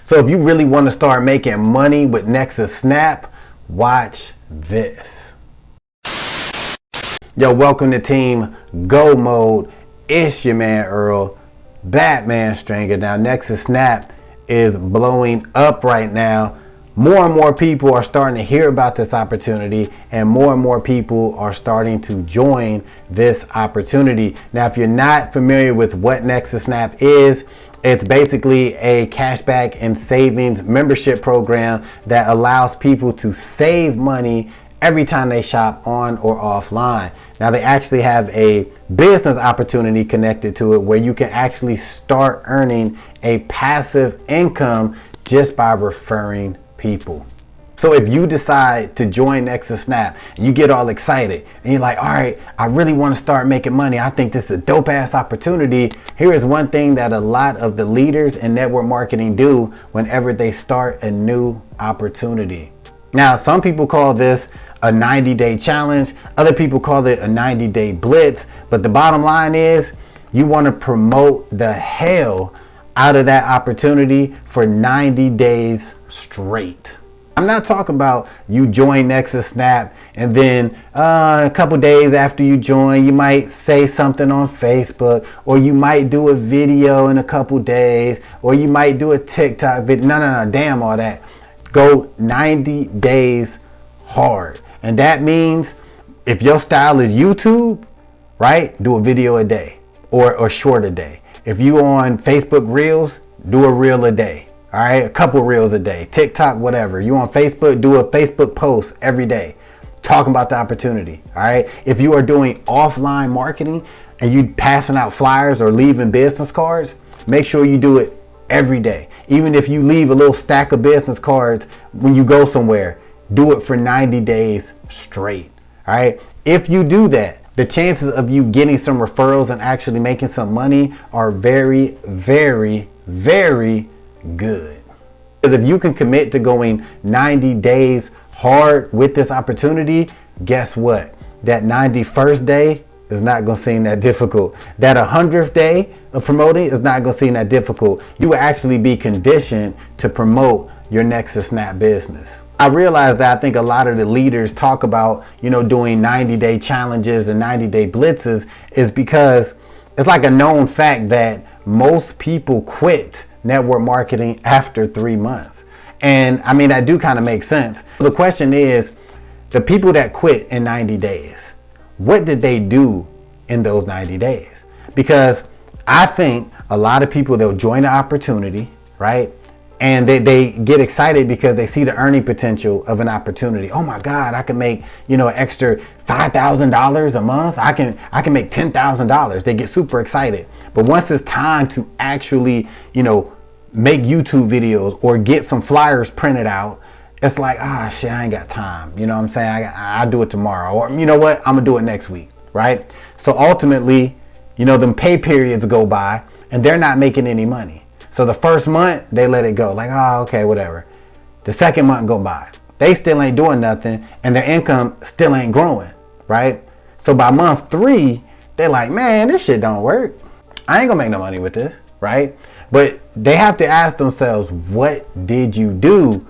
So if you really want to start making money with Nexus Snap, watch this. Yo, welcome to Team Go Mode. It's your man Earl, Batman Stringer. Now Nexus Snap is blowing up right now. More and more people are starting to hear about this opportunity, and more people are starting to join this opportunity. Now, if you're not familiar with what Nexus Snap is, it's basically a cashback and savings membership program that allows people to save money every time they shop on or offline. Now, they actually have a business opportunity connected to it where you can actually start earning a passive income just by referring people. So if you decide to join Nexus Snap and you get all excited and you're like, all right, I really want to start making money. I think this is a dope ass opportunity. Here is one thing that a lot of the leaders in network marketing do whenever they start a new opportunity. Now, some people call this a 90-day challenge. Other people call it a 90-day blitz. But the bottom line is you want to promote the hell out of that opportunity for 90 days straight. I'm not talking about you join Nexus Snap and then a couple days after you join, you might say something on Facebook, or you might do a video in a couple days, or you might do a TikTok video. No, damn all that. Go 90 days hard. And that means if your style is YouTube, right, do a video a day or short a day. If you on Facebook Reels, do a reel a day. All right, a couple reels a day, TikTok, whatever. You on Facebook, do a Facebook post every day talking about the opportunity. All right, if you are doing offline marketing and you passing out flyers or leaving business cards, make sure you do it every day. Even if you leave a little stack of business cards when you go somewhere, do it for 90 days straight. All right, if you do that, the chances of you getting some referrals and actually making some money are very good. Because if you can commit to going 90 days hard with this opportunity, guess what? That 91st day is not going to seem that difficult. That 100th day of promoting is not going to seem that difficult. You will actually be conditioned to promote your Nexus Snap business. I realize that I think a lot of the leaders talk about, doing 90-day challenges and 90-day blitzes is because it's like a known fact that most people quit network marketing after 3 months. And I mean, that do kind of make sense. The question is, the people that quit in 90 days, what did they do in those 90 days? Because I think a lot of people, they'll join the opportunity, right? And they get excited because they see the earning potential of an opportunity. Oh my God, I can make, an extra $5,000 a month. I can make $10,000. They get super excited. But once it's time to actually, make YouTube videos or get some flyers printed out, it's like, shit, I ain't got time. You know what I'm saying? I'll do it tomorrow. Or you know what? I'm gonna do it next week, right? So ultimately, them pay periods go by and they're not making any money. So the first month, they let it go. Like, okay, whatever. The second month go by. They still ain't doing nothing and their income still ain't growing, right? So by month 3, they're like, man, this shit don't work. I ain't gonna make no money with this, right? But they have to ask themselves, what did you do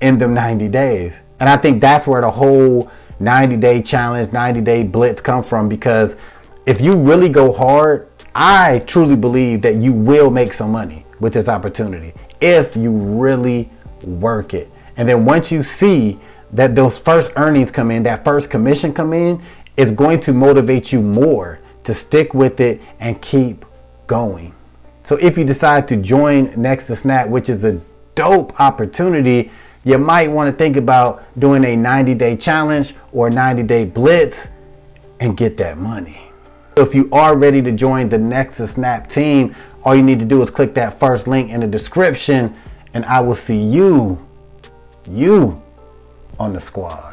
in them 90 days? And I think that's where the whole 90-day challenge, 90-day blitz come from, because if you really go hard, I truly believe that you will make some money with this opportunity if you really work it. And then once you see that those first earnings come in, that first commission come in, it's going to motivate you more to stick with it and keep going. So if you decide to join Nexus Snap, which is a dope opportunity, you might want to think about doing a 90-day challenge or 90-day blitz and get that money. So if you are ready to join the Nexus Snap team, all you need to do is click that first link in the description, and I will see you on the squad.